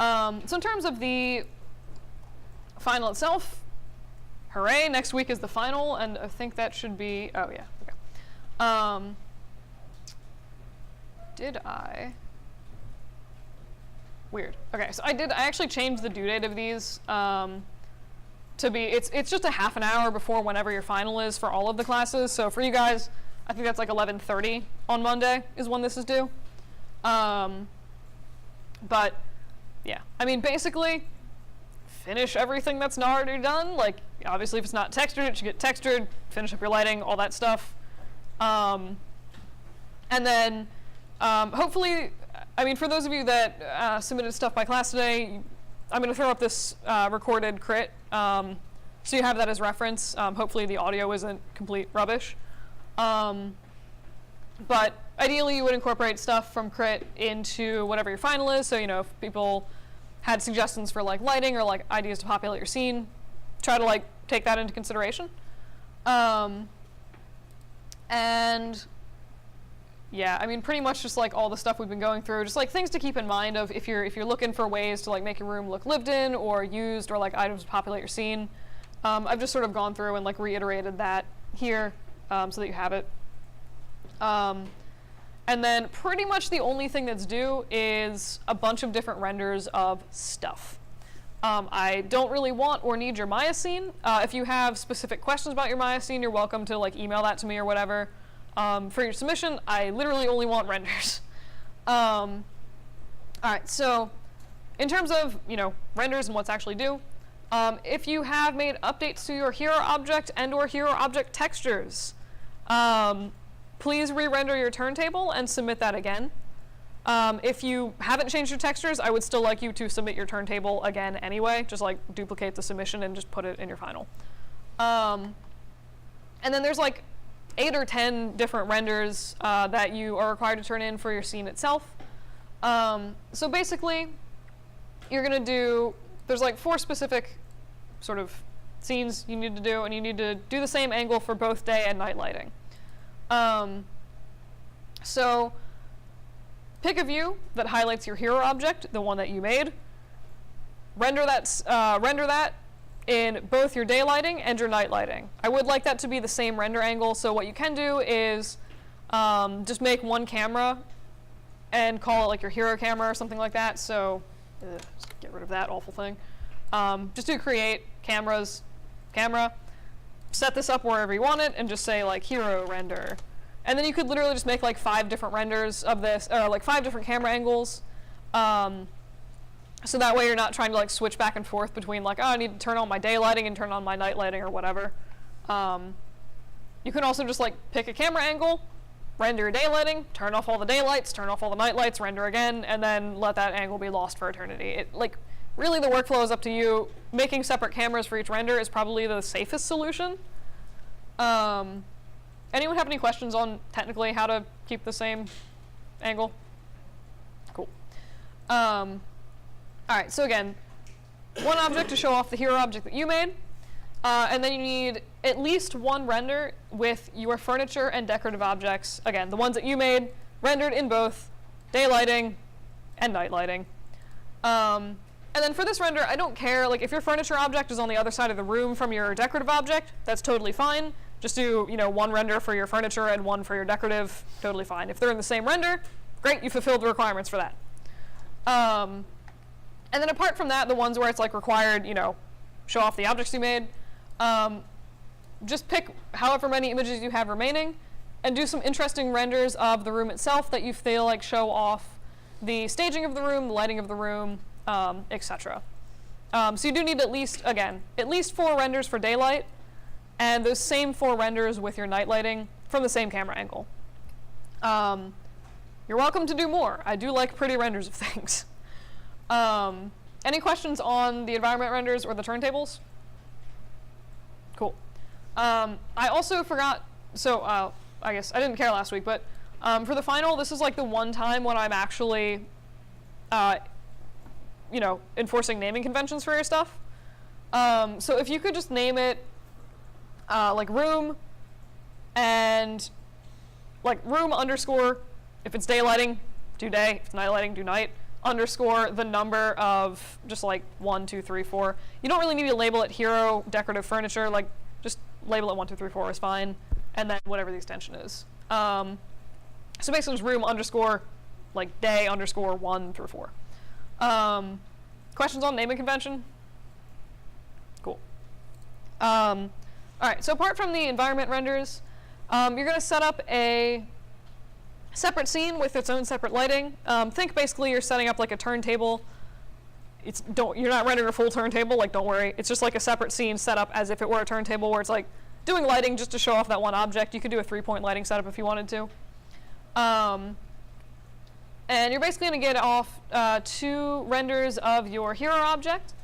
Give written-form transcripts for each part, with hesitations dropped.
So in terms of the final itself, hooray, next week is the final, and I think that should be, oh yeah, okay. Did I? Weird. Okay, so I actually changed the due date of these to be, it's just a half an hour before whenever your final is for all of the classes. So for you guys, I think that's like 11:30 on Monday is when this is due. But yeah, I mean, basically, finish everything that's not already done. Like, obviously, if it's not textured, it should get textured. Finish up your lighting, all that stuff. And then, hopefully, I mean, for those of you that submitted stuff by class today, I'm going to throw up this recorded crit, so you have that as reference. Hopefully, the audio isn't complete rubbish. But ideally, you would incorporate stuff from crit into whatever your final is. So, you know, if people had suggestions for like lighting or like ideas to populate your scene, try to like take that into consideration. And yeah, I mean, pretty much just like all the stuff we've been going through, just like things to keep in mind of if you're looking for ways to like make your room look lived in or used or like items to populate your scene. I've just sort of gone through and like reiterated that here so that you have it. And then pretty much the only thing that's due is a bunch of different renders of stuff. I don't really want or need your Maya scene. If you have specific questions about your Maya scene, you're welcome to like email that to me or whatever. For your submission, I literally only want renders. All right, so in terms of, you know, renders and what's actually due, if you have made updates to your hero object and or hero object textures, please re-render your turntable and submit that again. If you haven't changed your textures, I would still like you to submit your turntable again anyway. Just like duplicate the submission and just put it in your final. And then there's like 8 or 10 different renders that you are required to turn in for your scene itself. So basically, you're gonna do, there's like 4 specific sort of scenes you need to do, and you need to do the same angle for both day and night lighting. So pick a view that highlights your hero object, the one that you made. Render that in both your day lighting and your night lighting. I would like that to be the same render angle, so what you can do is just make one camera and call it like your hero camera or something like that. So just get rid of that awful thing. Just do create camera, set this up wherever you want it, and just say like hero render. And then you could literally just make like 5 different renders of this, or like 5 different camera angles. So that way you're not trying to like switch back and forth between like, oh, I need to turn on my day lighting and turn on my night lighting or whatever. You can also just like pick a camera angle, render your day lighting, turn off all the daylights, turn off all the night lights, render again, and then let that angle be lost for eternity. It, like, really the workflow is up to you. Making separate cameras for each render is probably the safest solution. Anyone have any questions on technically how to keep the same angle? Cool. All right, so again, one object to show off the hero object that you made, and then you need at least one render with your furniture and decorative objects. Again, the ones that you made, rendered in both day lighting and night lighting. And then for this render, I don't care, like if your furniture object is on the other side of the room from your decorative object, that's totally fine. Just do, you know, one render for your furniture and one for your decorative, totally fine. If they're in the same render, great, you fulfilled the requirements for that. And then apart from that, the ones where it's like required, you know, show off the objects you made, just pick however many images you have remaining and do some interesting renders of the room itself that you feel like show off the staging of the room, the lighting of the room, etc. So you do need at least 4 renders for daylight, and those same 4 renders with your night lighting from the same camera angle. You're welcome to do more. I do like pretty renders of things. Any questions on the environment renders or the turntables? Cool. I also forgot, so I guess I didn't care last week, but for the final, this is like the one time when I'm actually, you know, enforcing naming conventions for your stuff. So if you could just name it like room and like room underscore, if it's daylighting, do day, if it's night lighting, do night. underscore the number of just like 1, 2, 3, 4. You don't really need to label it hero decorative furniture. Like, just label it 1, 2, 3, 4 is fine, and then whatever the extension is. So basically just room underscore like day underscore 1 through 4. Questions on naming convention? Cool. All right, so apart from the environment renders, you're going to set up a separate scene with its own separate lighting. Think basically you're setting up like a turntable. You're not rendering a full turntable, like don't worry. It's just like a separate scene set up as if it were a turntable where it's like doing lighting just to show off that one object. You could do a 3-point lighting setup if you wanted to. And you're basically going to get off 2 renders of your hero object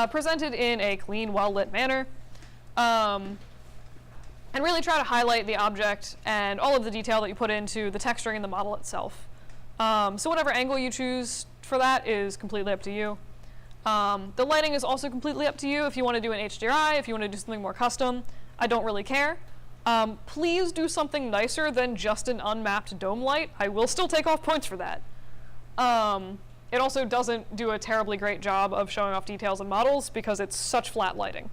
presented in a clean, well-lit manner. And really try to highlight the object and all of the detail that you put into the texturing in the model itself. So whatever angle you choose for that is completely up to you. The lighting is also completely up to you. If you want to do an HDRI, if you want to do something more custom, I don't really care. Please do something nicer than just an unmapped dome light. I will still take off points for that. It also doesn't do a terribly great job of showing off details in models because it's such flat lighting.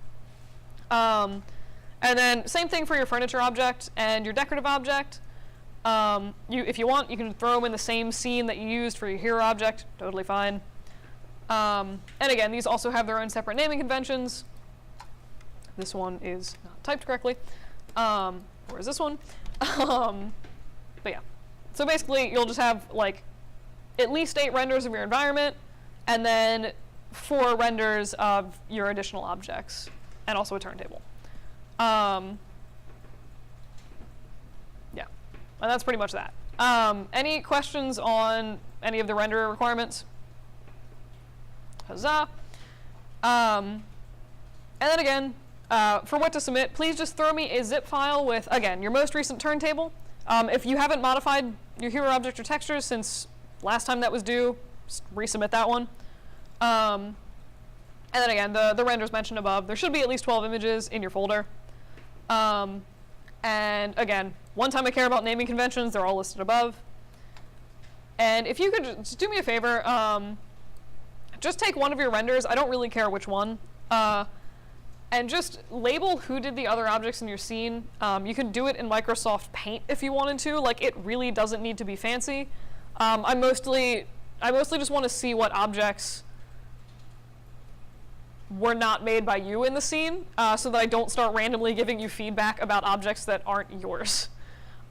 And then same thing for your furniture object and your decorative object. If you want, you can throw them in the same scene that you used for your hero object. Totally fine. And again, these also have their own separate naming conventions. This one is not typed correctly. Or is this one? But yeah. So basically, you'll just have like at least 8 renders of your environment, and then 4 renders of your additional objects, and also a turntable. Yeah, and that's pretty much that. Any questions on any of the render requirements? Huzzah. And then again, for what to submit, please just throw me a zip file with, again, your most recent turntable. If you haven't modified your hero object or textures since last time that was due, just resubmit that one. And then again, the renders mentioned above, there should be at least 12 images in your folder. And again, one time I care about naming conventions, they're all listed above. And if you could just do me a favor, just take one of your renders, I don't really care which one, and just label who did the other objects in your scene. You can do it in Microsoft Paint if you wanted to, like it really doesn't need to be fancy. I mostly just want to see what objects were not made by you in the scene, so that I don't start randomly giving you feedback about objects that aren't yours.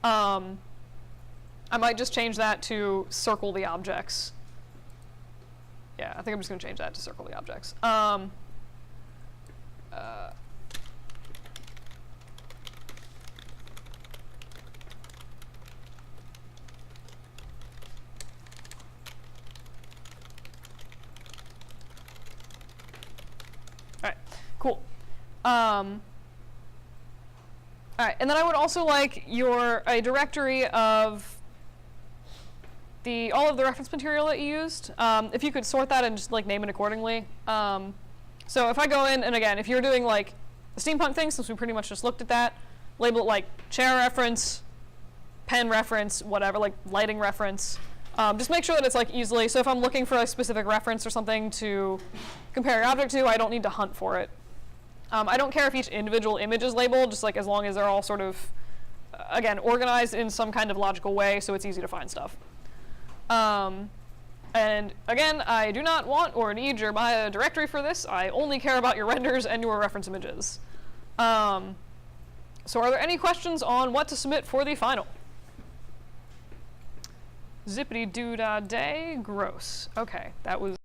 I might just change that to circle the objects. Yeah, I think I'm just going to change that to circle the objects. Cool. All right, and then I would also like a directory of all of the reference material that you used. If you could sort that and just like name it accordingly. So if I go in, and again, if you're doing like the steampunk thing, since we pretty much just looked at that, label it like chair reference, pen reference, whatever, like lighting reference. Just make sure that it's like easily, so if I'm looking for a specific reference or something to compare your object to, I don't need to hunt for it. I don't care if each individual image is labeled, just like as long as they're all sort of, again, organized in some kind of logical way so it's easy to find stuff. And again, I do not want or need your Maya directory for this. I only care about your renders and your reference images. So are there any questions on what to submit for the final? Zippity-doo-dah-day, gross. Okay, that was